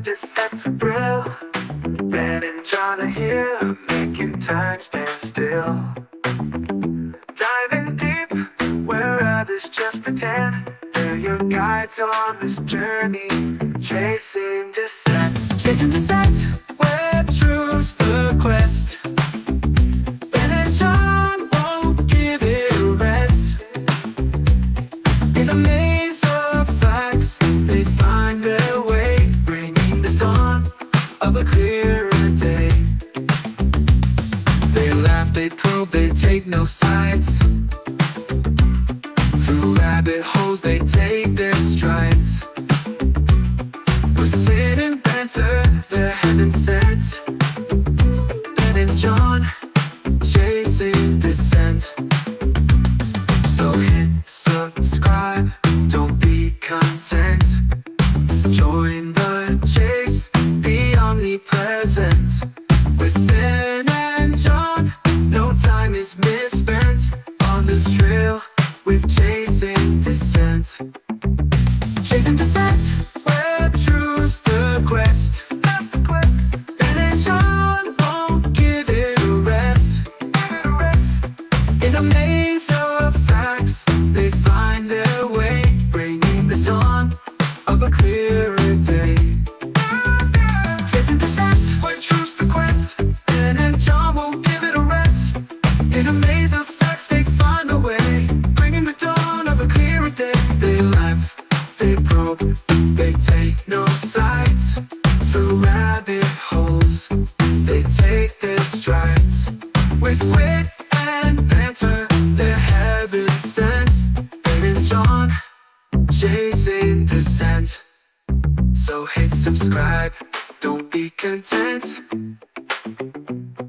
just sets a thrill. Ben and John are here, making time stand still. Diving deep, where others just pretend. They're your guides on this journey, chasing dissent. Chasing dissent, where truth's the quest. Ben and John won't give it a rest. In the maze of facts, they find their way, bringing the dawn of a clearer day. They laugh, they probe, they take no sides. Through rabbit holes they take their strides. With wit and banter, they're heaven sent. Ben and John, chasing dissent. So hit subscribe, don't be content. Join the chase, be omnipresent. With Ben and John, no time is misspent. On the trail with chasing dissent. Chasing dissent, where truth's the quest. Ben and John won't give it a rest. In a maze of facts, they find their way, bringing the dawn of a clearer day. Chasing dissent, where truth's the quest. Ben and John won't give it a rest. In a maze of facts, they find a way, bringing the dawn of a clearer day. They laugh, they probe, they take no sides. Through rabbit holes, they take their strides. With wit and banter, they're heaven sent. Ben and John, chasing dissent. So hit subscribe, don't be content.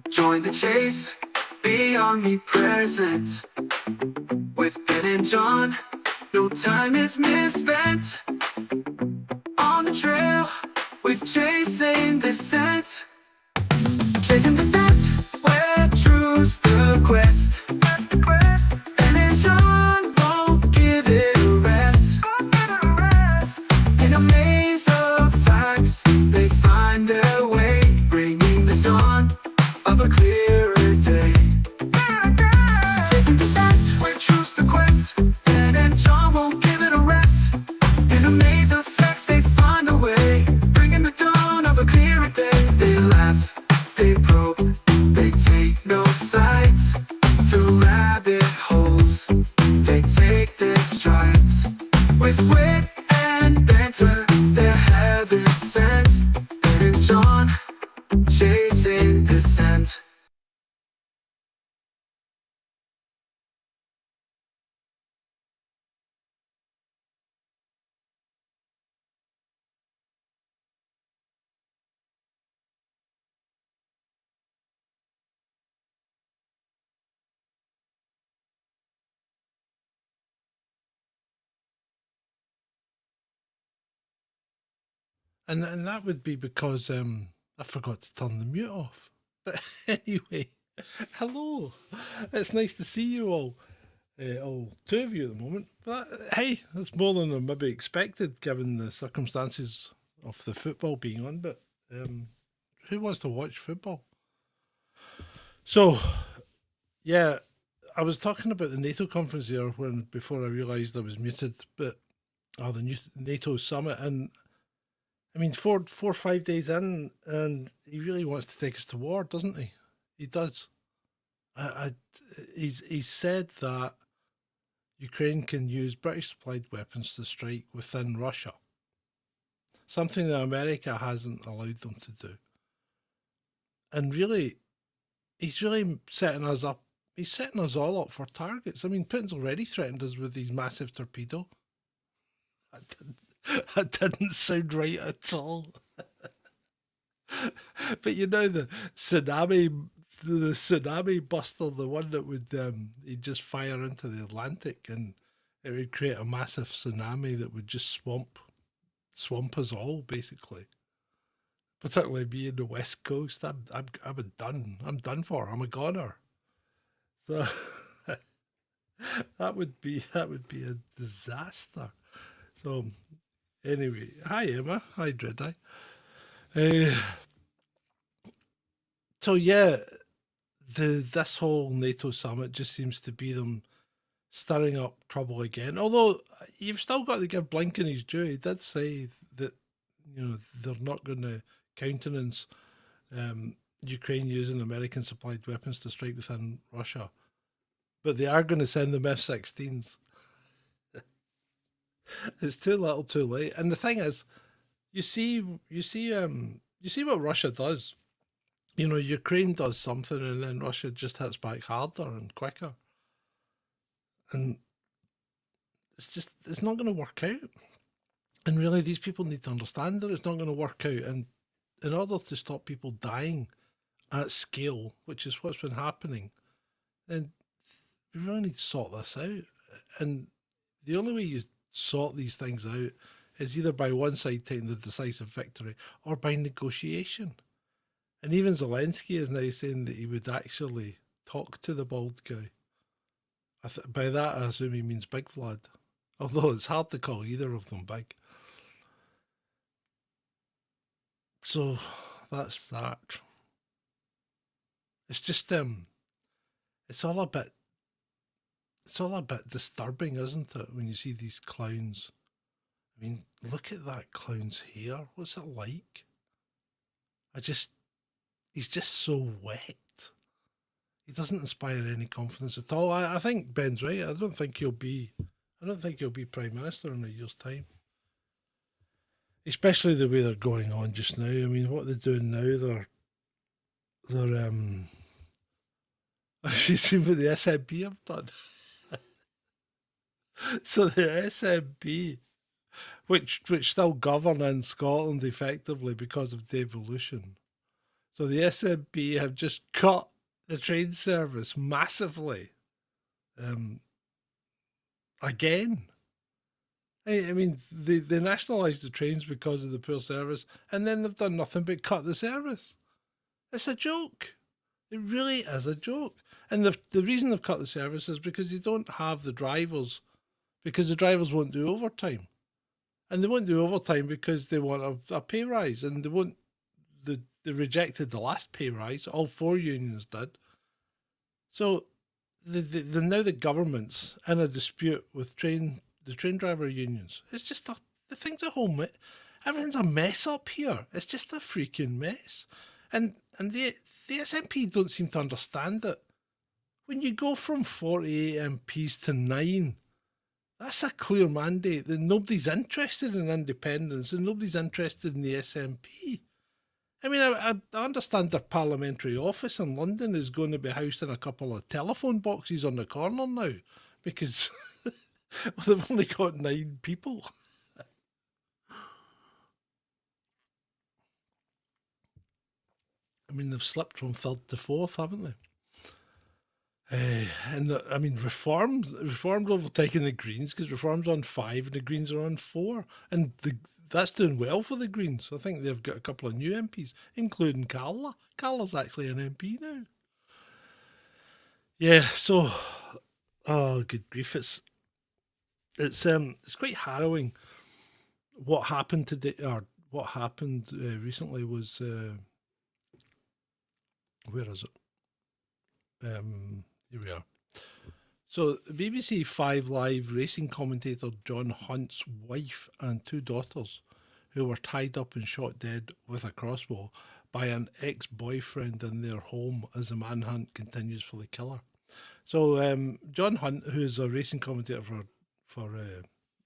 Join the chase, be omnipresent. With Ben and John, no time is misspent. On the trail with chasing dissent. Chasing dissent, where truth's the quest. Ben and John won't give it a rest. In a maze of facts, they find their way, bringing the dawn of a clearer day. Chasing dissent, where truth's the quest. Ben and John won't give it a rest. In a maze of facts, they find a way, bringing the dawn of a clearer day. They laugh, they probe, they take no sides. Through rabbit holes, they take their strides. With wit and banter, they're heaven sent. Ben and John, chasing dissent. And that would be because I forgot to turn the mute off. But anyway, hello. It's nice to see you all two of you at the moment. But hey, that's more than I maybe expected given the circumstances of the football being on. But who wants to watch football? So, yeah, I was talking about the NATO conference here when before I realised I was muted. But the NATO Summit, and I mean, 5 days in, and he really wants to take us to war, doesn't he? He does. He's said that Ukraine can use British supplied weapons to strike within Russia, something that America hasn't allowed them to do. And really, he's really setting us up. He's setting us all up for targets. I mean, Putin's already threatened us with these massive torpedo. That didn't sound right at all. But you know, the tsunami buster, the one that would he'd just fire into the Atlantic and it would create a massive tsunami that would just swamp us all, basically. Particularly me in the West Coast. I'm done. I'm done for. I'm a goner. So that would be a disaster. So anyway, hi Emma, hi Dreadeye. Uh, so yeah, this whole NATO summit just seems to be them stirring up trouble again. Although you've still got to give Blinken his due. He did say that they're not going to countenance Ukraine using American supplied weapons to strike within Russia, but they are going to send them F-16s. It's too little, too late. And the thing is, you see what Russia does. Ukraine does something, and then Russia just hits back harder and quicker, and it's not going to work out. And really, these people need to understand that it's not going to work out. And in order to stop people dying at scale, which is what's been happening, then we really need to sort this out. And the only way you sort these things out is either by one side taking the decisive victory or by negotiation. And even Zelensky is now saying that he would actually talk to the bald guy. By that, I assume he means Big Vlad. Although it's hard to call either of them big. So that's that. It's just it's all a bit disturbing, isn't it, when you see these clowns? I mean, look at that clown's hair. What's it like? He's just so wet. He doesn't inspire any confidence at all. I think Ben's right. I don't think he'll be Prime Minister in a year's time. Especially the way they're going on just now. I mean, what they're doing now, they're have you seen what the SNP have done? So the SNP, which still govern in Scotland effectively because of devolution. So the SNP have just cut the train service massively. Again. I mean, they nationalised the trains because of the poor service, and then they've done nothing but cut the service. It's a joke. It really is a joke. And the reason they've cut the service is because they don't have the drivers, because the drivers won't do overtime. And they won't do overtime because they want a pay rise, and they rejected the last pay rise. All four unions did. So now the government's in a dispute with the train driver unions. It's just the thing's a whole everything's a mess up here. It's just a freaking mess. And the SNP don't seem to understand it. When you go from 48 MPs to 9, that's a clear mandate that nobody's interested in independence and nobody's interested in the SNP. I mean, I understand their parliamentary office in London is going to be housed in a couple of telephone boxes on the corner now because well, they've only got 9 people. I mean, they've slipped from third to fourth, haven't they? And I mean, reforms overtaking the Greens because reforms on 5 and the Greens are on 4, and that's doing well for the Greens. I think they've got a couple of new MPs, including Carla. Carla's actually an MP now. Yeah, so oh, good grief! It's quite harrowing. What happened today, or what happened recently was where is it? Here we are. So, BBC 5 Live racing commentator John Hunt's wife and 2 daughters, who were tied up and shot dead with a crossbow by an ex-boyfriend in their home as the manhunt continues for the killer. So, John Hunt, who is a racing commentator for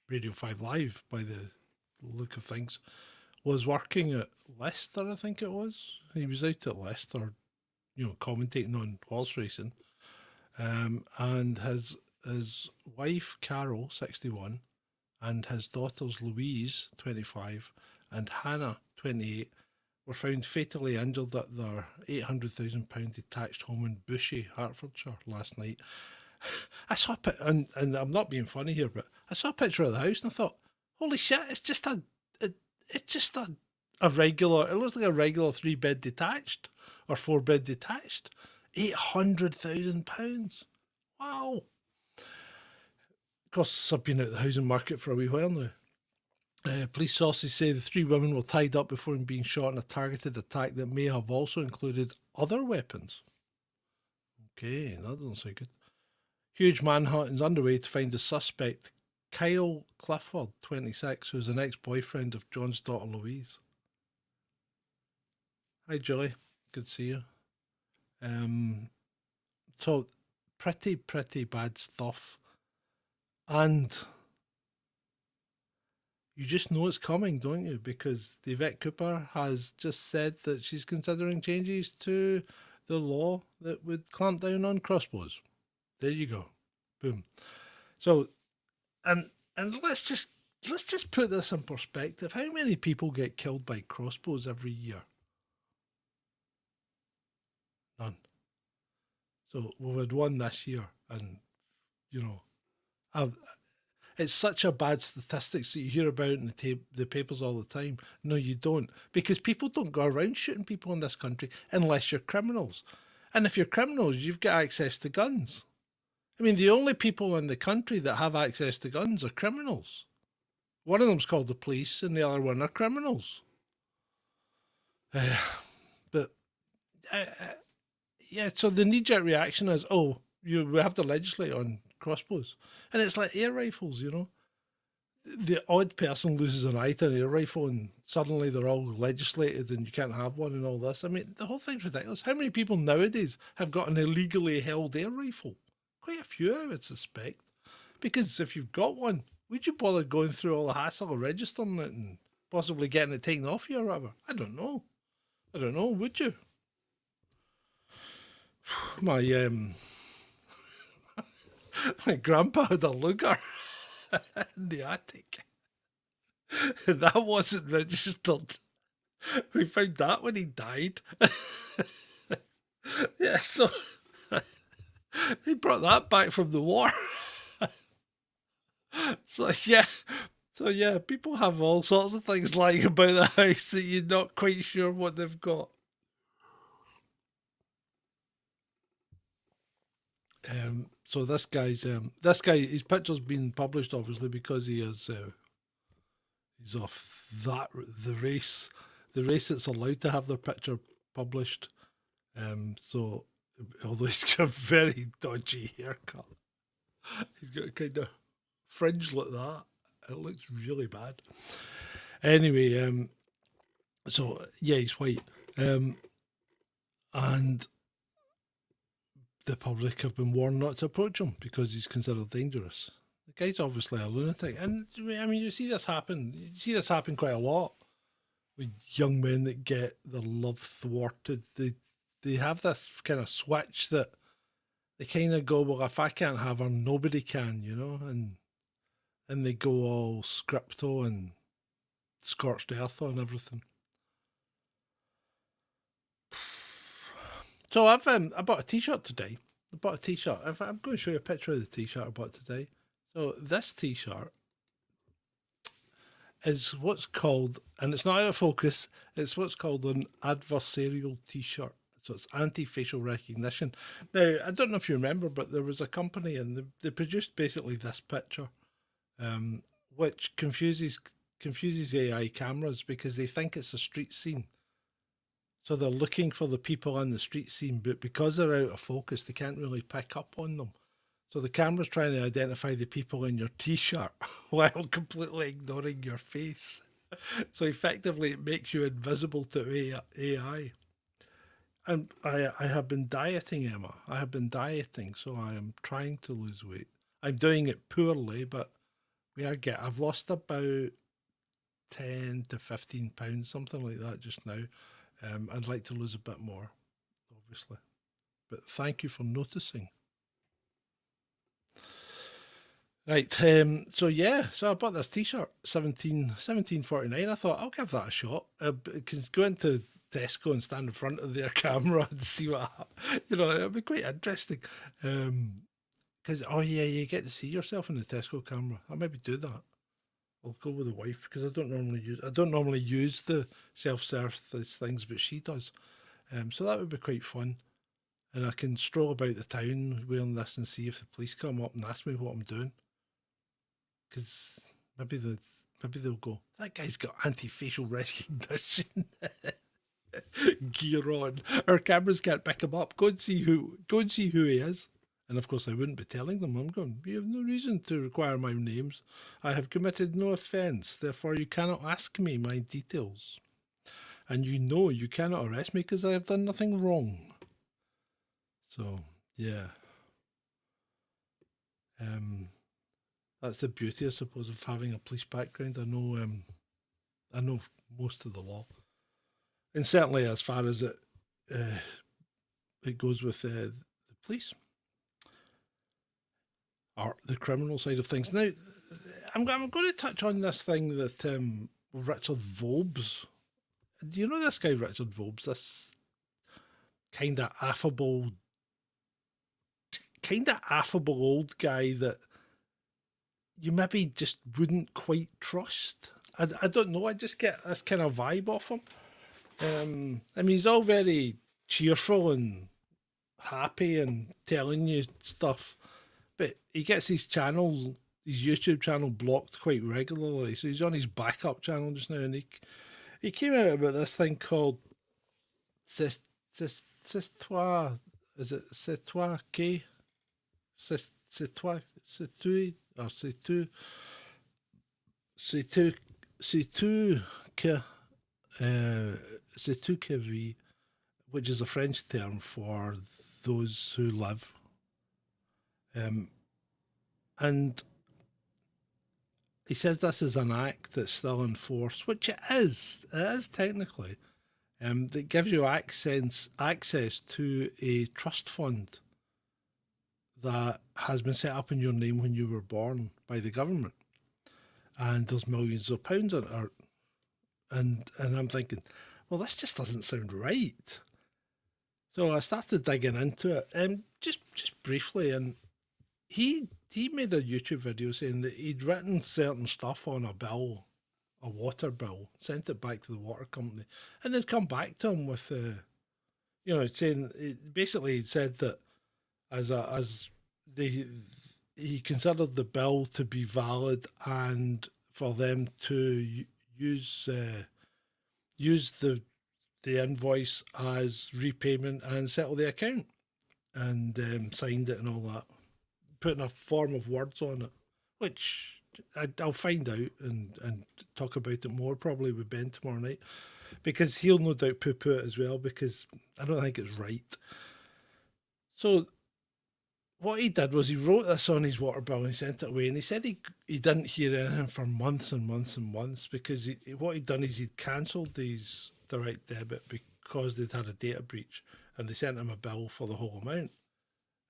Radio 5 Live, by the look of things, was working at Leicester, I think it was. He was out at Leicester, commentating on horse racing. And his wife Carol, 61, and his daughters Louise, 25, and Hannah, 28, were found fatally injured at their £800,000 detached home in Bushy, Hertfordshire, last night. I saw and I'm not being funny here, but I saw a picture of the house and I thought, holy shit, it's just a regular. It looks like a regular 3-bed detached or 4-bed detached. £800,000. Wow. Of course, I've been out the housing market for a wee while now. Police sources say the three women were tied up before being shot in a targeted attack that may have also included other weapons. Okay, that doesn't sound good. Huge manhunt is underway to find the suspect, Kyle Clifford, 26, who's an ex-boyfriend of John's daughter Louise. Hi, Julie. Good to see you. So pretty bad stuff. And you just know it's coming, don't you? Because Yvette Cooper has just said that she's considering changes to the law that would clamp down on crossbows. There you go. Boom. So and let's just put this in perspective. How many people get killed by crossbows every year? None. So we've had one this year, and you know, it's such a bad statistics that you hear about in the papers all the time. No, you don't, because people don't go around shooting people in this country unless you're criminals. And if you're criminals, you've got access to guns. I mean, the only people in the country that have access to guns are criminals. One of them's called the police, and the other one are criminals. But yeah, so the knee-jerk reaction is, oh, we have to legislate on crossbows. And it's like air rifles, you know. The odd person loses an eye to an air rifle and suddenly they're all legislated and you can't have one and all this. I mean, the whole thing's ridiculous. How many people nowadays have got an illegally held air rifle? Quite a few, I would suspect. Because if you've got one, would you bother going through all the hassle of registering it and possibly getting it taken off you or whatever? I don't know, would you? My my grandpa had a Luger in the attic. That wasn't registered. We found that when he died. Yeah, so he brought that back from the war. So yeah, people have all sorts of things lying about the house that you're not quite sure what they've got. So this guy, his picture's been published obviously because he is he's off the race that's allowed to have their picture published. So although he's got a very dodgy haircut, he's got a kind of fringe like that. It looks really bad. Anyway, so yeah, he's white, and the public have been warned not to approach him because he's considered dangerous. The guy's obviously a lunatic, and I mean, you see this happen. You see this happen quite a lot with young men that get their love thwarted. They have this kind of switch that they kind of go, well, if I can't have her, nobody can, you know, and they go all scripto and scorched earth on everything. So I bought a T-shirt today. I'm going to show you a picture of the T-shirt I bought today. So this T-shirt is what's called, and it's not out of focus, it's what's called an adversarial T-shirt. So it's anti-facial recognition. Now, I don't know if you remember, but there was a company and they produced basically this picture, which confuses AI cameras because they think it's a street scene. So they're looking for the people on the street scene, but because they're out of focus, they can't really pick up on them. So the camera's trying to identify the people in your T-shirt while completely ignoring your face. So effectively, it makes you invisible to AI. And I have been dieting, Emma. I have been dieting, so I am trying to lose weight. I'm doing it poorly, but I've lost about 10 to 15 pounds, something like that just now. I'd like to lose a bit more, obviously. But thank you for noticing. Right, so I bought this T-shirt, 17.49. I thought I'll give that a shot. Because go into Tesco and stand in front of their camera and see what it'll be quite interesting. Because you get to see yourself in the Tesco camera. I'll maybe do that. I'll go with the wife because I don't normally use the self-service things, but she does. So that would be quite fun. And I can stroll about the town wearing this and see if the police come up and ask me what I'm doing. Because maybe maybe they'll go, that guy's got anti-facial recognition gear on. Our cameras can't pick him up. Go and see who he is. And of course, I wouldn't be telling them. I'm going, you have no reason to require my names. I have committed no offence. Therefore, you cannot ask me my details. And you know you cannot arrest me because I have done nothing wrong. So, yeah. That's the beauty, I suppose, of having a police background. I know most of the law. And certainly as far as it goes with the police. Or the criminal side of things. Now, I'm going to touch on this thing that Richard Vobes. Do you know this guy, Richard Vobes? This kind of affable old guy that you maybe just wouldn't quite trust. I don't know. I just get this kind of vibe off him. I mean, he's all very cheerful and happy and telling you stuff. But he gets his YouTube channel blocked quite regularly. So he's on his backup channel just now, and he came out about this thing called C'est toi, is it C'est toi qui? C'est toi, c'est tu, or c'est tu que, c'est tu que vis, which is a French term for those who live. And he says this is an act that's still in force, which it is. It is technically. That gives you access to a trust fund that has been set up in your name when you were born by the government, and there's millions of pounds in it. And I'm thinking, well, this just doesn't sound right. So I started digging into it, just briefly, and he made a YouTube video saying that he'd written certain stuff on a bill, a water bill, sent it back to the water company, and they'd come back to him with, saying basically he'd said that he considered the bill to be valid and for them to use the invoice as repayment and settle the account, and signed it and all that, putting a form of words on it, which I'll find out and talk about it more probably with Ben tomorrow night, because he'll no doubt poo-poo it as well, because I don't think it's right. So what he did was he wrote this on his water bill and he sent it away, and he said he didn't hear anything for months and months and months, because what he'd done is he'd cancelled his direct debit because they'd had a data breach, and they sent him a bill for the whole amount.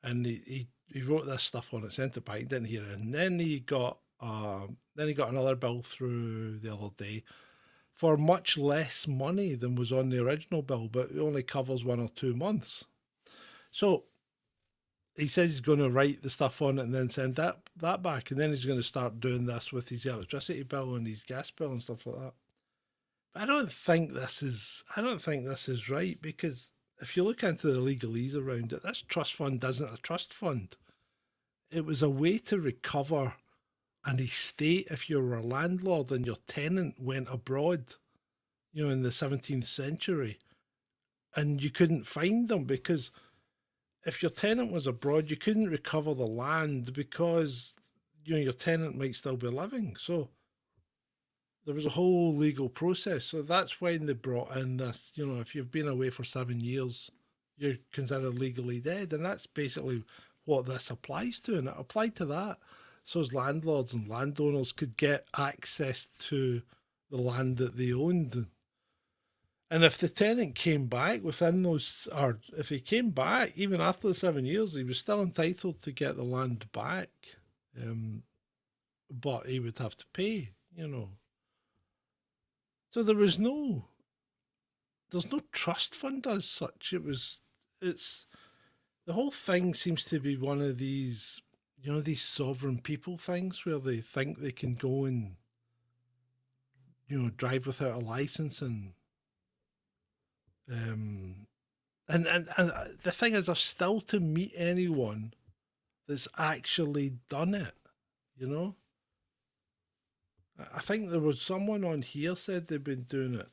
And he wrote this stuff on it, sent it back, didn't hear it, and then he got another bill through the other day for much less money than was on the original bill, but it only covers 1 or 2 months. So he says he's going to write the stuff on it and then send that back, and then he's going to start doing this with his electricity bill and his gas bill and stuff like that. But I don't think this is right, because if you look into the legalese around it, this trust fund isn't a trust fund. It was a way to recover an estate if you were a landlord and your tenant went abroad, in the 17th century, and you couldn't find them, because if your tenant was abroad, you couldn't recover the land because, your tenant might still be living. So there was a whole legal process. So that's when they brought in this, if you've been away for 7 years, you're considered legally dead. And that's basically what this applies to. And it applied to that. So as landlords and landowners could get access to the land that they owned. And if the tenant came back within those, or if he came back even after the 7 years, he was still entitled to get the land back. But he would have to pay, So there's no trust fund as such. The whole thing seems to be one of these, these sovereign people things where they think they can go and, drive without a license and the thing is, I've still to meet anyone that's actually done it, I think there was someone on here said they've been doing it.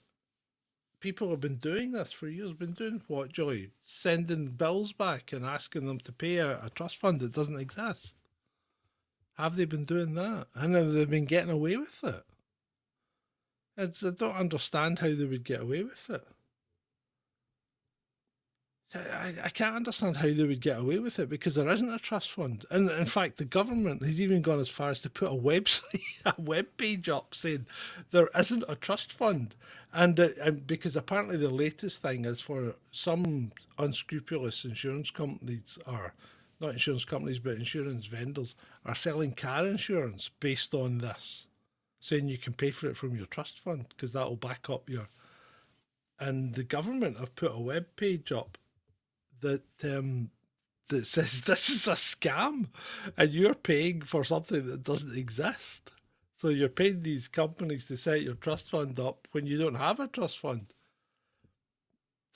People have been doing this for years. Been doing what, Joy? Sending bills back and asking them to pay a trust fund that doesn't exist. Have they been doing that? And have they been getting away with it? I don't understand how they would get away with it. I can't understand how they would get away with it because there isn't a trust fund. And in fact, the government has even gone as far as to put a website, a web page up saying there isn't a trust fund. And because apparently the latest thing is for some unscrupulous insurance companies, or not insurance companies, but insurance vendors, are selling car insurance based on this, saying you can pay for it from your trust fund because that will back up your. And the government have put a web page up that says this is a scam and you're paying for something that doesn't exist. So you're paying these companies to set your trust fund up when you don't have a trust fund.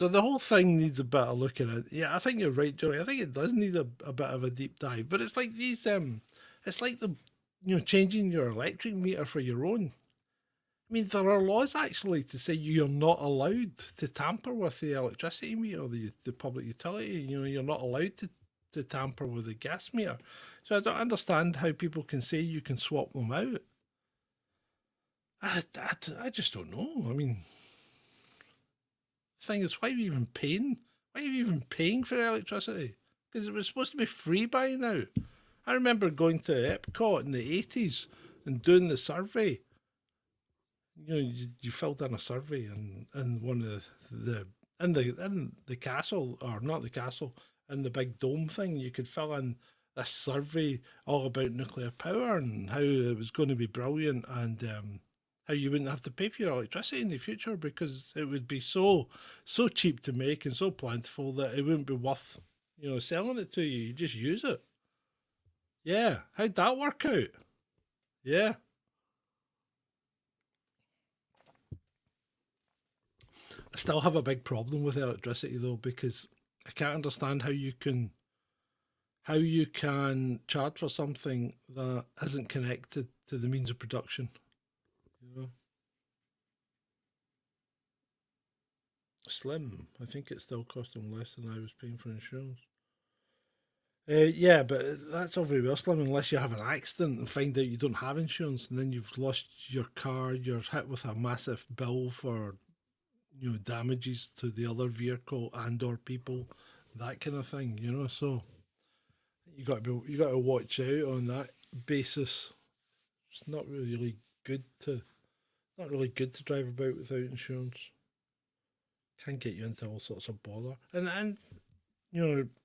So the whole thing needs a bit of looking at. Yeah, I think you're right, Joey. I think it does need a bit of a deep dive. But it's like it's like changing your electric meter for your own. I mean, there are laws actually to say you're not allowed to tamper with the electricity meter, the public utility. You're not allowed to tamper with the gas meter. So I don't understand how people can say you can swap them out. I just don't know. I mean, the thing is, why are you even paying? Why are you even paying for electricity? Because it was supposed to be free by now. I remember going to Epcot in the 80s and doing the survey. You filled in a survey, and one of the castle, or not the castle, in the big dome thing, you could fill in this survey all about nuclear power and how it was going to be brilliant, and how you wouldn't have to pay for your electricity in the future because it would be so cheap to make and so plentiful that it wouldn't be worth selling it to you. You just use it. Yeah, how'd that work out? Yeah. I still have a big problem with electricity though because I can't understand how you can charge for something that isn't connected to the means of production. You know, Slim. I think it still cost them less than I was paying for insurance. Yeah, but that's all very well, Slim, unless you have an accident and find out you don't have insurance, and then you've lost your car. You're hit with a massive bill for damages to the other vehicle and or people, that kind of thing. So you got to watch out on that basis. It's not really good to drive about without insurance. Can get you into all sorts of bother. And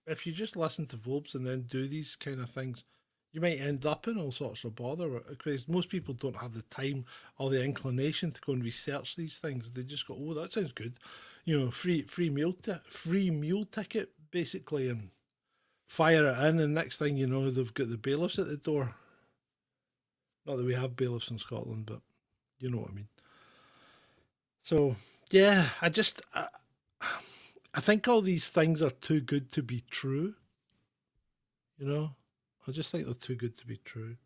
if you just listen to Vobes and then do these kind of things, you might end up in all sorts of bother because most people don't have the time or the inclination to go and research these things. They just go, "Oh, that sounds good," free meal ticket basically, and fire it in, and next thing you know, they've got the bailiffs at the door. Not that we have bailiffs in Scotland, but you know what I mean. So yeah, I think all these things are too good to be true. You know, I just think they're too good to be true.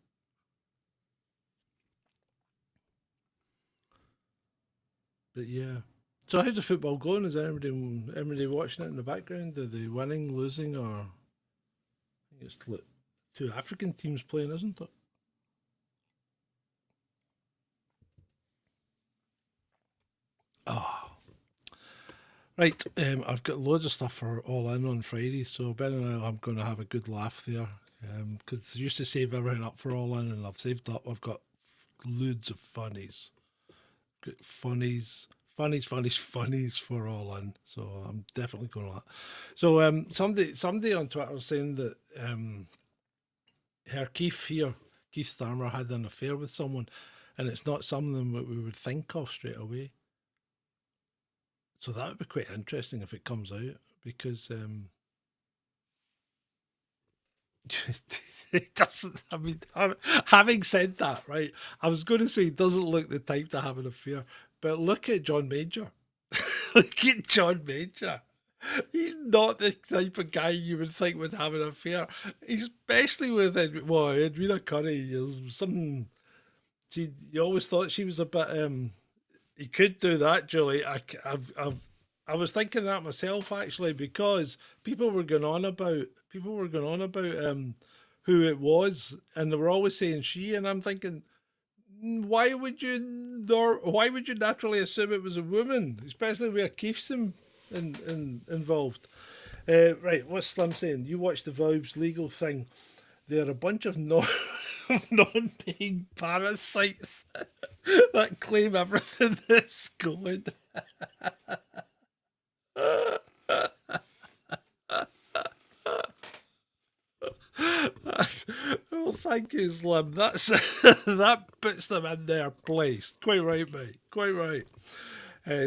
But yeah. So how's the football going? Is everybody watching it in the background? Are they winning, losing, or I think it's like two African teams playing, isn't it? Oh, right. I've got loads of stuff for All In on Friday, so Ben and I'm going to have a good laugh there. Because I used to save everything up for All In, and I've saved up. I've got loads of funnies, good funnies for All In. So I'm definitely going to that. So somebody on Twitter was saying that her Keith Starmer had an affair with someone, and it's not something that we would think of straight away. So that would be quite interesting if it comes out because it doesn't. I mean, having said that, right? I was going to say he doesn't look the type to have an affair, but look at John Major. Look at John Major. He's not the type of guy you would think would have an affair, especially with Edwina Curry. There's some See, you always thought she was a bit. You could do that, Julie. I was thinking that myself actually because people were going on about who it was, and they were always saying she, and I'm thinking, why would you naturally assume it was a woman, especially with a Keith's involved? Right, what's Slim saying? You watch the Vibes legal thing. They're a bunch of non-paying parasites that claim everything that's going. Well, thank you, Slim. That's that puts them in their place. Quite right, mate. Quite right.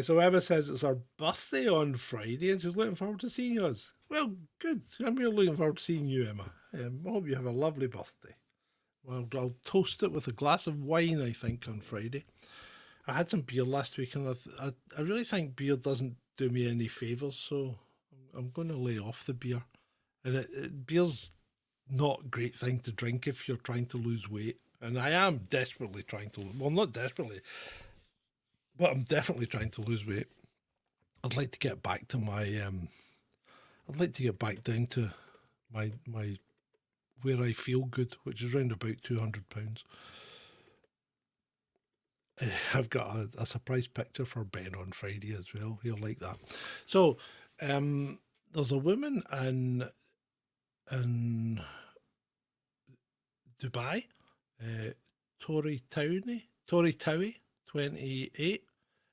So Emma says it's her birthday on Friday, and she's looking forward to seeing us. Well, good. I'm really looking forward to seeing you, Emma. I hope you have a lovely birthday. Well, I'll toast it with a glass of wine, I think, on Friday. I had some beer last week, and I really think beer doesn't do me any favours, so I'm going to lay off the beer. And beer's not a great thing to drink if you're trying to lose weight. And I am desperately trying to, well, not desperately, but I'm definitely trying to lose weight. I'd like to get back to my, I'd like to get back down to my where I feel good, which is around about £200. I've got a surprise picture for Ben on Friday as well. He'll like that. So, there's a woman in Dubai, Tori Towie, 28.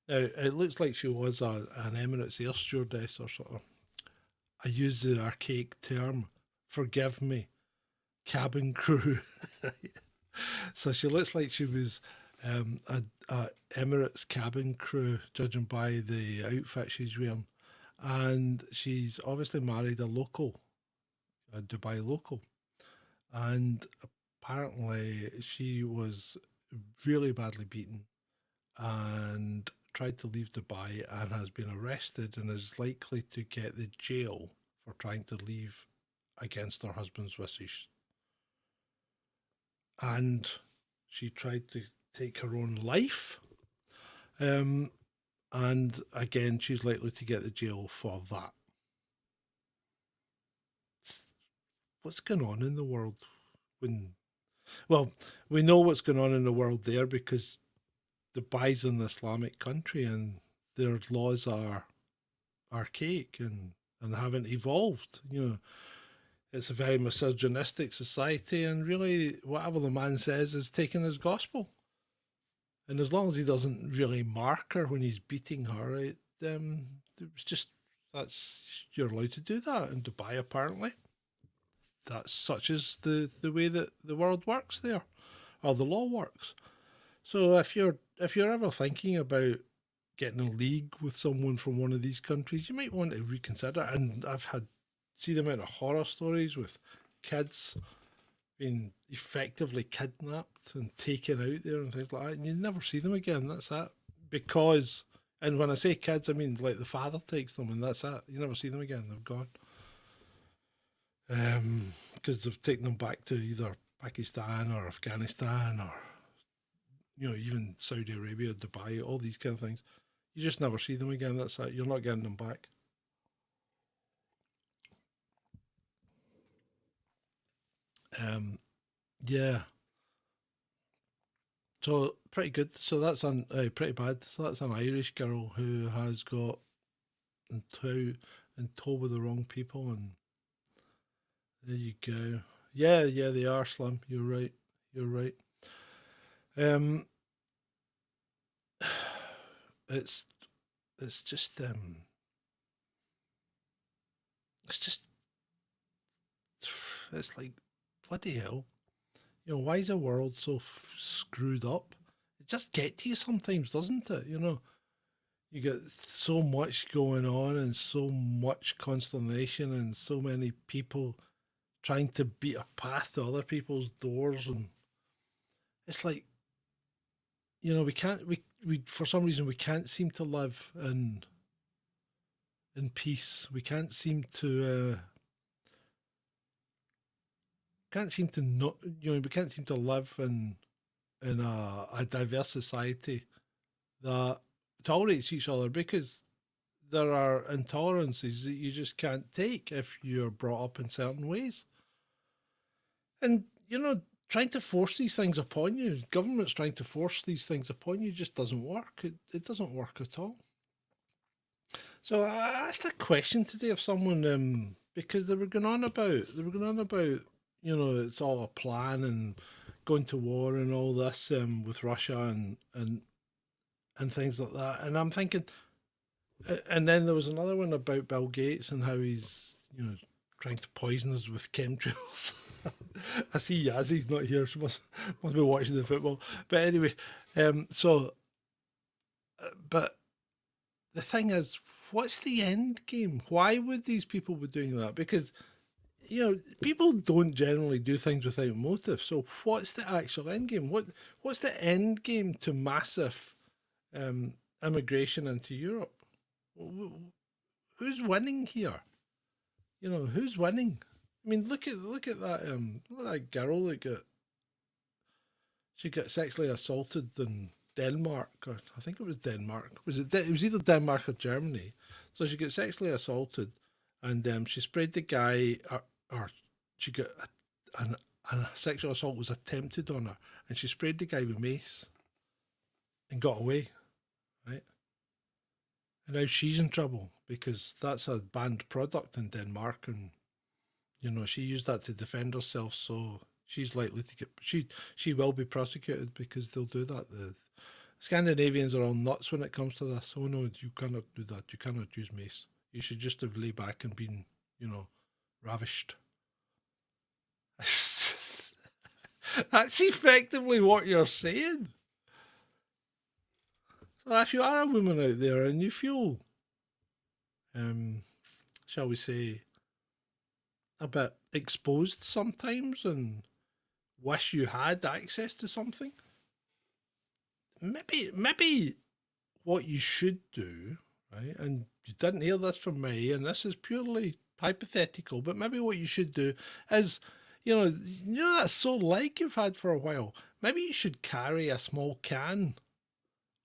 Now, it looks like she was an Emirates air stewardess or sort of. I use the archaic term, forgive me, cabin crew. So she looks like she was a Emirates cabin crew, judging by the outfit she's wearing. And she's obviously married a Dubai local. And apparently she was really badly beaten and tried to leave Dubai and has been arrested and is likely to get the jail for trying to leave against her husband's wishes. And she tried to take her own life. And again, she's likely to get the jail for that. What's going on in the world when, well, we know what's going on in the world there because Dubai's an Islamic country and their laws are archaic and haven't evolved. You know, it's a very misogynistic society, and really, whatever the man says is taken as gospel. And as long as he doesn't really mark her when he's beating her, it's just that's you're allowed to do that in Dubai. Apparently, that's such is the way that the world works there, or the law works. So if you're ever thinking about getting a league with someone from one of these countries, you might want to reconsider. And I've had see the amount of horror stories with kids being effectively kidnapped and taken out there and things like that, and you never see them again. That's it. Because, and when I say kids, I mean like the father takes them, and that's it. You never see them again. They've gone. Because they've taken them back to either Pakistan or Afghanistan or even Saudi Arabia, Dubai, all these kind of things. You just never see them again. That's it. You're not getting them back. Yeah. So pretty good. So that's pretty bad. So that's an Irish girl who has got in tow with the wrong people, and there you go. Yeah, yeah, they are Slim. You're right. You're right. Um, it's it's just it's just it's like bloody hell. Why is the world so screwed up? It just get to you sometimes, doesn't it? You get so much going on and so much consternation and so many people trying to beat a path to other people's doors, and it's like we can't we for some reason we can't seem to live in peace. We can't seem to not we can't seem to live in a diverse society that tolerates each other, because there are intolerances that you just can't take if you're brought up in certain ways. And, trying to force these things upon you, governments trying to force these things upon you just doesn't work. It doesn't work at all. So I asked a question today of someone, because they were going on about, it's all a plan and going to war and all this, with Russia and things like that. And I'm thinking, and then there was another one about Bill Gates and how he's, trying to poison us with chemtrails. I see Yazzy's not here. She must be watching the football. But anyway, but the thing is, what's the end game? Why would these people be doing that? Because people don't generally do things without motive. So what's the actual end game? What's the end game to massive immigration into Europe? Who's winning here? Who's winning? I mean, look at that girl she got sexually assaulted in Denmark, or I think it was Denmark. It was either Denmark or Germany. So she got sexually assaulted, and she sprayed the guy, or she got a sexual assault was attempted on her, and she sprayed the guy with mace, and got away, right? And now she's in trouble because that's a banned product in Denmark, and she used that to defend herself. So she's likely to get she will be prosecuted because they'll do that. The Scandinavians are all nuts when it comes to this. Oh no, you cannot do that. You cannot use mace. You should just have lay back and been, ravished. That's effectively what you're saying. So if you are a woman out there and you feel, shall we say, a bit exposed sometimes and wish you had access to something, maybe what you should do, right? And you didn't hear this from me, and this is purely hypothetical, but maybe what you should do is, that sore leg you've had for a while. Maybe you should carry a small can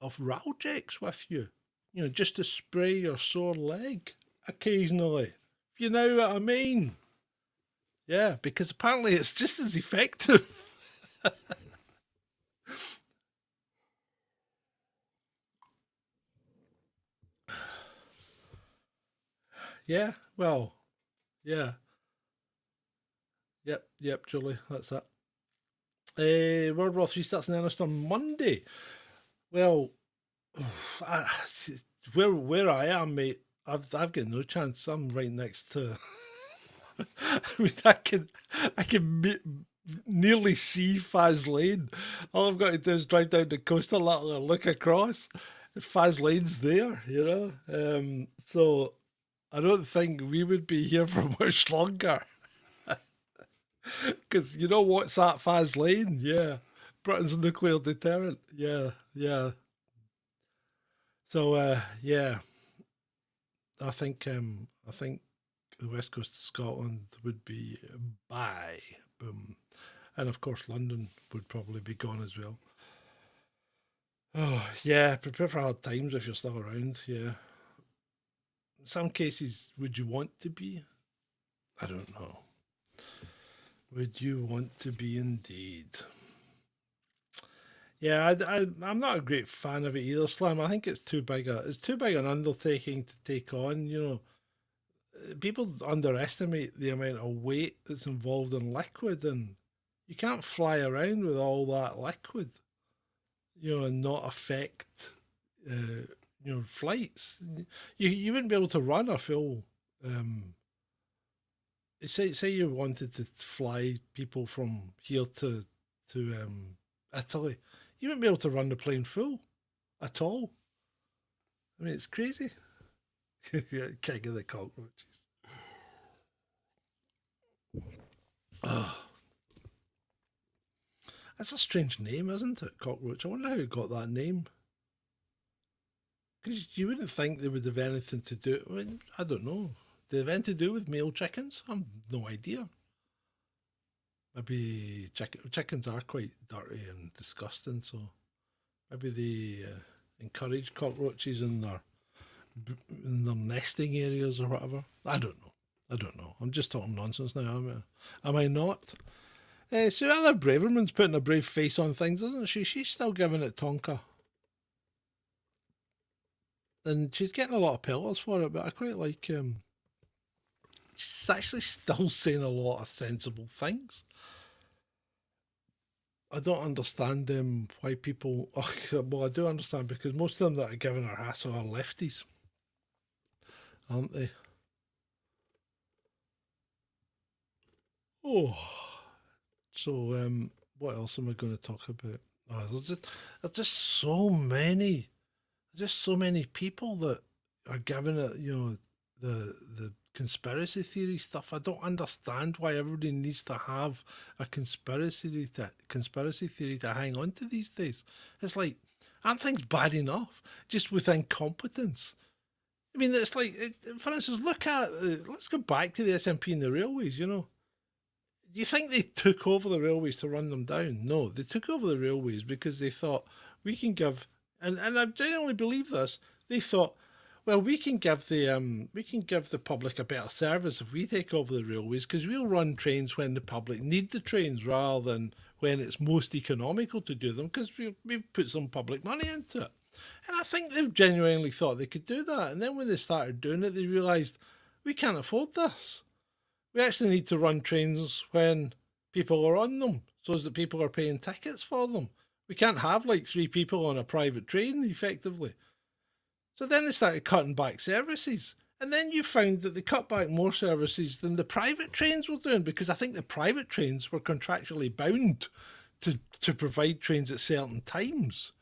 of Ralgex with you, just to spray your sore leg occasionally. If you know what I mean. Yeah, because apparently it's just as effective. Yeah, well, yeah. Yep, Julie, that's it. World War Three starts in earnest on Monday. Well, I, where I am, mate, I've got no chance. I'm right next to. I mean, I can nearly see Faz Lane. All I've got to do is drive down the coast a little and look across. Faz Lane's there, So I don't think we would be here for much longer. Because you know what's that Faz Lane? Yeah. Britain's nuclear deterrent. Yeah, yeah. So yeah, I think the west coast of Scotland would be bye, boom, and of course London would probably be gone as well. Oh yeah, prepare for hard times if you're still around. Yeah, in some cases, would you want to be? I don't know. Would you want to be indeed? Yeah, I'm not a great fan of it either, Slam. I think it's too big an undertaking to take on. People underestimate the amount of weight that's involved in liquid, and you can't fly around with all that liquid, and not affect, flights. You wouldn't be able to run a full. Say you wanted to fly people from here to Italy, you wouldn't be able to run the plane full at all. I mean, it's crazy. King of the cockroaches. Oh, that's a strange name, isn't it? Cockroach. I wonder how it got that name. Because you wouldn't think they would have anything to do. I mean, I don't know. Do they have anything to do with male chickens? I've no idea. maybe chickens are quite dirty and disgusting, so maybe they encourage cockroaches in their nesting areas or whatever. I don't know. I don't know. I'm just talking nonsense now. Am I not? Suella Braverman's putting a brave face on things, isn't she? She's still giving it Tonka. And she's getting a lot of pillars for it, but I quite like she's actually still saying a lot of sensible things. I don't understand why people. Well, I do understand because most of them that are giving her hassle are lefties, aren't they? Oh, so what else am I going to talk about? Oh, there's just so many, just so many people that are giving it. The conspiracy theory stuff. I don't understand why everybody needs to have a conspiracy theory to hang on to these days. It's like, aren't things bad enough just with incompetence? I mean, it's like, for instance, look at let's go back to the SNP and the railways. Do you think they took over the railways to run them down? No, they took over the railways because they thought we can give, and I genuinely believe this. They thought, well, we can give the public a better service if we take over the railways because we'll run trains when the public need the trains rather than when it's most economical to do them because we've put some public money into it. And I think they've genuinely thought they could do that. And then when they started doing it, they realised we can't afford this. We actually need to run trains when people are on them so that people are paying tickets for them. We can't have like three people on a private train effectively. So then they started cutting back services. And then you found that they cut back more services than the private trains were doing because I think the private trains were contractually bound to provide trains at certain times.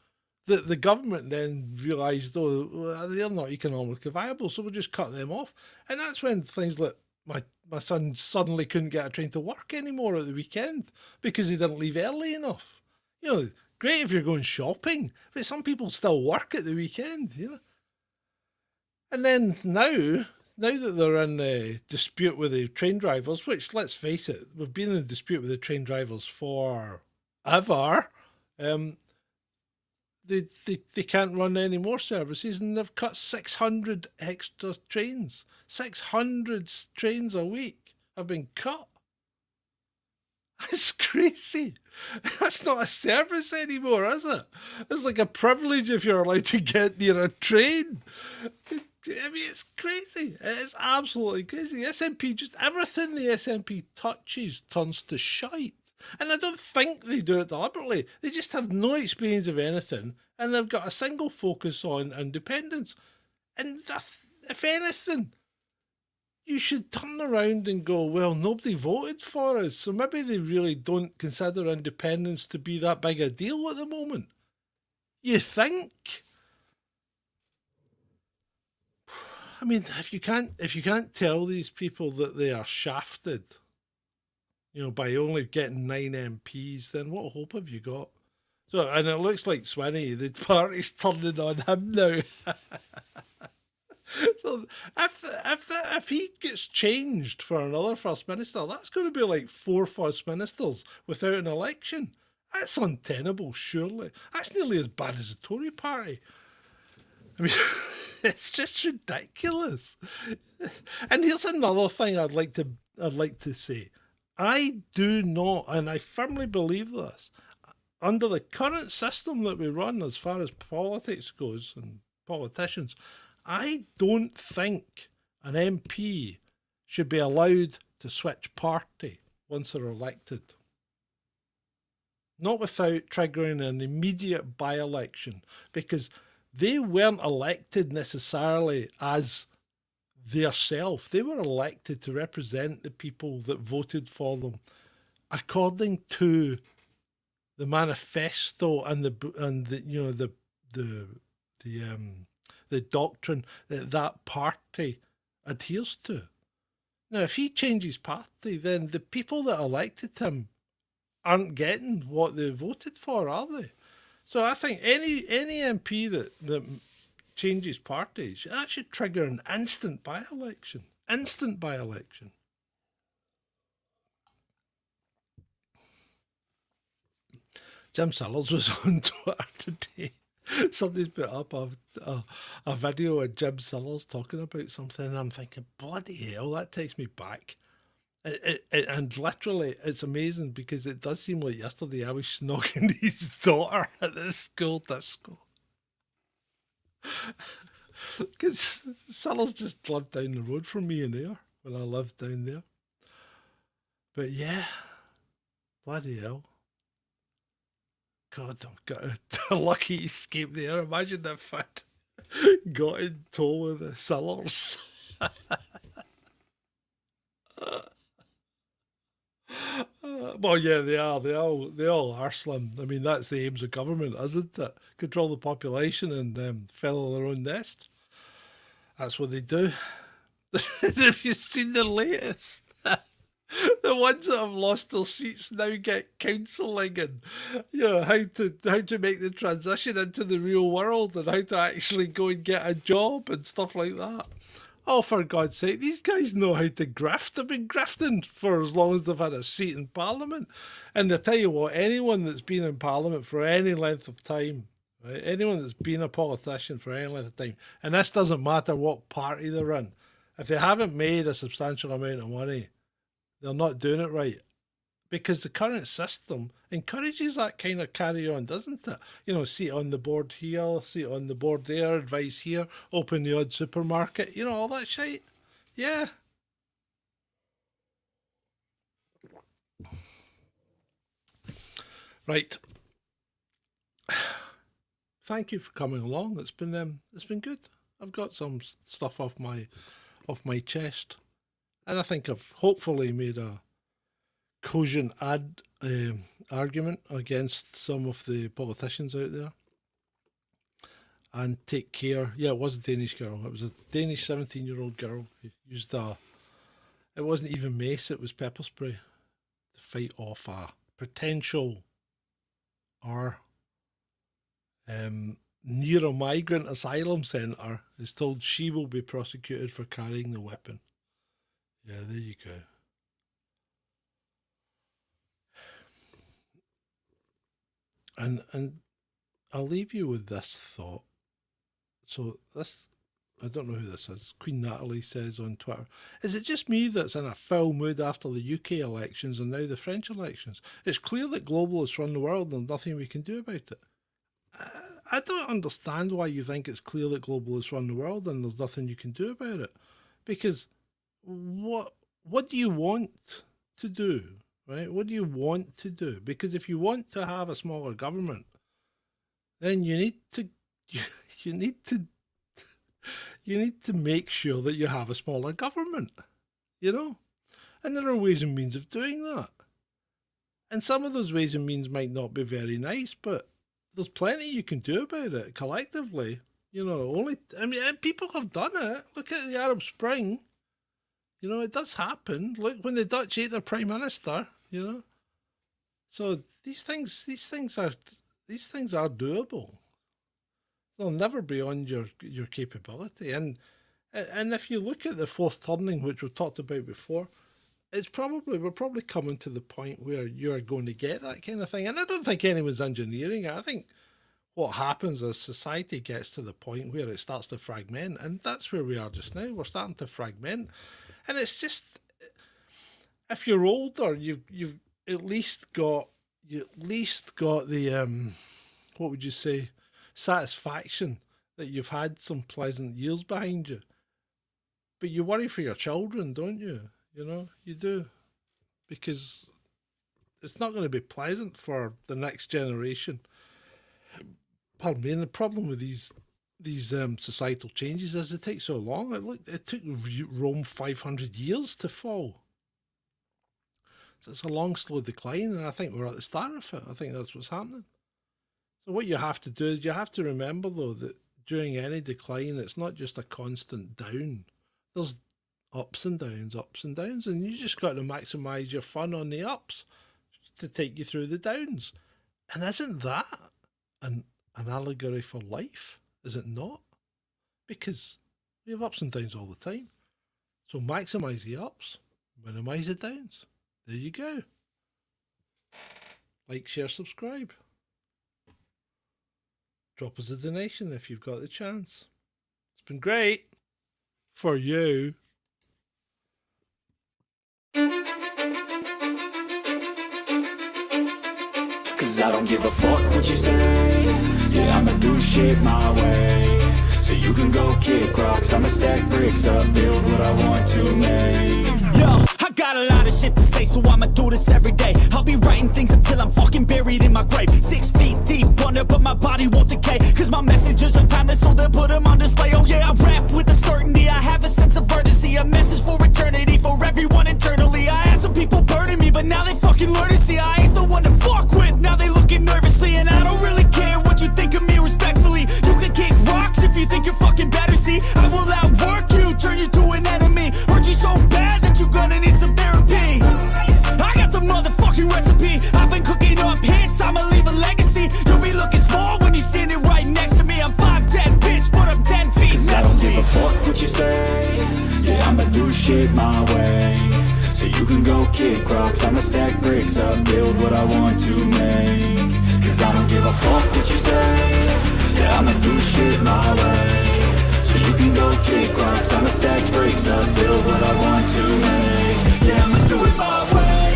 The government then realised, oh, well, they're not economically viable, so we'll just cut them off. And that's when things like my son suddenly couldn't get a train to work anymore at the weekend because he didn't leave early enough. Great if you're going shopping, but some people still work at the weekend. And then now that they're in a dispute with the train drivers, which let's face it, we've been in a dispute with the train drivers for ever. They can't run any more services and they've cut 600 extra trains. 600 trains a week have been cut. That's crazy. That's not a service anymore, is it? It's like a privilege if you're allowed to get near a train. I mean, it's crazy. It's absolutely crazy. The SNP, just everything the SNP touches turns to shite. And I don't think they do it deliberately. They just have no experience of anything and they've got a single focus on independence. And if anything, you should turn around and go, well, nobody voted for us, so maybe they really don't consider independence to be that big a deal at the moment. You think? I mean, if you can't tell these people that they are shafted, by only getting 9 MPs, then what hope have you got? So, and it looks like Swinney, the party's turning on him now. So if he gets changed for another First Minister, that's going to be like 4 First Ministers without an election. That's untenable, surely. That's nearly as bad as the Tory party. I mean, it's just ridiculous. And here's another thing I'd like to say. I do not, and I firmly believe this, under the current system that we run as far as politics goes and politicians, I don't think an MP should be allowed to switch party once they're elected. Not without triggering an immediate by-election, because they weren't elected necessarily as their self. They were elected to represent the people that voted for them according to the manifesto and the doctrine that party adheres to. Now, if he changes party, then the people that elected him aren't getting what they voted for, are they? So I think any MP that changes parties, that should trigger an instant by-election. Instant by-election. Jim Sellers was on Twitter today. Somebody's put up a video of Jim Sellers talking about something, and I'm thinking, bloody hell, that takes me back. And literally, it's amazing because it does seem like yesterday I was snogging his daughter at the school disco. Because Sellers just lived down the road from me and there when I lived down there. But yeah, bloody hell. God, I've got a lucky escape there. Imagine if I'd got in tow with the Sellers. Well, yeah, they are. They all are slim. I mean, that's the aims of government, isn't it? Control the population and feather their own nest. That's what they do. Have you seen the latest? The ones that have lost their seats now get counselling and how to make the transition into the real world and how to actually go and get a job and stuff like that. Oh, for God's sake, these guys know how to graft. They've been grafting for as long as they've had a seat in Parliament. And I tell you what, anyone that's been in Parliament for any length of time, right, anyone that's been a politician for any length of time, and this doesn't matter what party they're in, if they haven't made a substantial amount of money, they're not doing it right. Because the current system encourages that kind of carry on, doesn't it? You know, seat on the board here, seat on the board there, advice here, open the odd supermarket, you know, all that shit. Yeah. Right. Thank you for coming along. It's been good. I've got some stuff off my chest, and I think I've hopefully made a cogent argument against some of the politicians out there. And take care. Yeah, it was a Danish girl. It was a Danish 17-year-old girl who used it wasn't even mace, it was pepper spray to fight off a potential or near a migrant asylum centre is told she will be prosecuted for carrying the weapon. Yeah, there you go. And I'll leave you with this thought. So this, I don't know who this is. Queen Natalie says on Twitter, is it just me that's in a foul mood after the UK elections and now the French elections? It's clear that globalists run the world and there's nothing we can do about it. I don't understand why you think it's clear that globalists run the world and there's nothing you can do about it. Because what do you want to do? Right? What do you want to do? Because if you want to have a smaller government, then you need to you need to make sure that you have a smaller government, you know? And there are ways and means of doing that. And some of those ways and means might not be very nice, but there's plenty you can do about it collectively. You know, people have done it. Look at the Arab Spring. You know, it does happen. Look when the Dutch ate their prime minister, you know. So these things are doable. They'll never be beyond your capability. And if you look at the fourth turning, which we've talked about before, we're probably coming to the point where you're going to get that kind of thing. And I don't think anyone's engineering it. I think what happens is society gets to the point where it starts to fragment, and that's where we are just now. We're starting to fragment, and it's just, if you're older, you've at least got the what would you say, satisfaction that you've had some pleasant years behind you. But you worry for your children, don't you? You know, you do, because it's not going to be pleasant for the next generation. Pardon me. And the problem with these societal changes is it takes so long. It took Rome 500 years to fall. So it's a long, slow decline, and I think we're at the start of it. I think that's what's happening. So what you have to do is you have to remember, though, that during any decline, it's not just a constant down. There's ups and downs, and you just got to maximise your fun on the ups to take you through the downs. And isn't that an allegory for life? Is it not? Because we have ups and downs all the time. So maximise the ups, minimise the downs. There you go. Like, share, subscribe. drop us a donation if you've got the chance. It's been great for you. Cause I don't give a fuck what you say. Yeah, I'ma do shit my way. So you can go kick rocks, I'ma stack bricks up, build what I want to make. Yo, I got a lot of shit to say, so I'ma do this every day. I'll be writing things until I'm fucking buried in my grave. 6 feet deep under, but my body won't decay. Cause my messages are timeless, so they'll put them on display. Oh yeah, I rap with a certainty, I have a sense of urgency. A message for eternity, for everyone internally. I had some people burning me, but now they fucking learn to see I ain't the one to fuck with. Now they looking nervously, and I don't really care what you think of me respectfully. You can kick rocks if you think you're fucking better, see. I will outwork you, turn you to an enemy. Hurt you so bad that you're gonna need some therapy. I got the motherfucking recipe. I've been cooking up hits, I'ma leave a legacy. You'll be looking small when you're standing right next to me. I'm 5'10", bitch, but I'm 10 feet. Cause I don't give a fuck what you say. Yeah, I'ma do shit my way. So you can go kick rocks, I'ma stack bricks up, build what I want to make. Cause I don't give a fuck what you say. Yeah, I'ma do shit my way. So you can go kick rocks, I'ma stack bricks up, build what I want to make. Yeah, I'ma do it my way.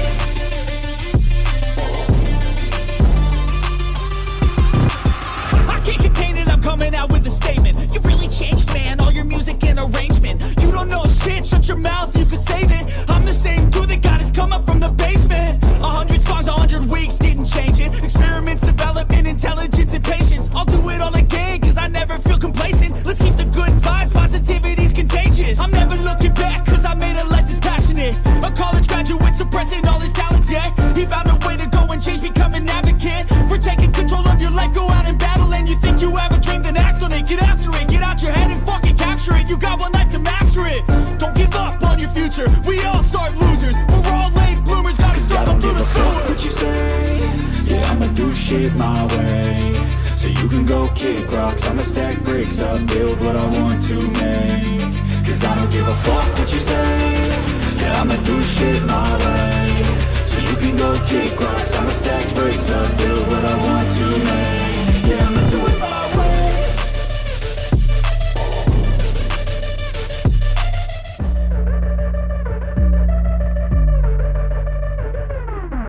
I can't contain it, I'm coming out with a statement. You really changed, man, all your music and arrangement. You don't know shit, shut your mouth, you can save it. I'm the same dude that got his come up from the basement. 100 songs, 100 weeks, didn't change it. Experiments, development, intelligence, and patience. I'll do it all again, cause I never feel complacent. Let's keep the good vibes, positivity's contagious. I'm never looking back, cause I made a life that's passionate. A college graduate suppressing all his talents, yeah. He found a way to go and change, become an advocate. For taking control of your life, go out and battle. And you think you have a dream, then act on it. Get after it, get out your head and fucking capture it. You got one life to master it. Don't give up on your future, we all start losers. We're all late bloomers, gotta struggle through the sewer. What you say? Yeah, I'ma do shit my way. So you can go kick rocks, I'ma stack bricks up, build what I want to make. Cause I don't give a fuck what you say. Yeah, I'ma do shit my way. So you can go kick rocks, I'ma stack bricks up, build what I want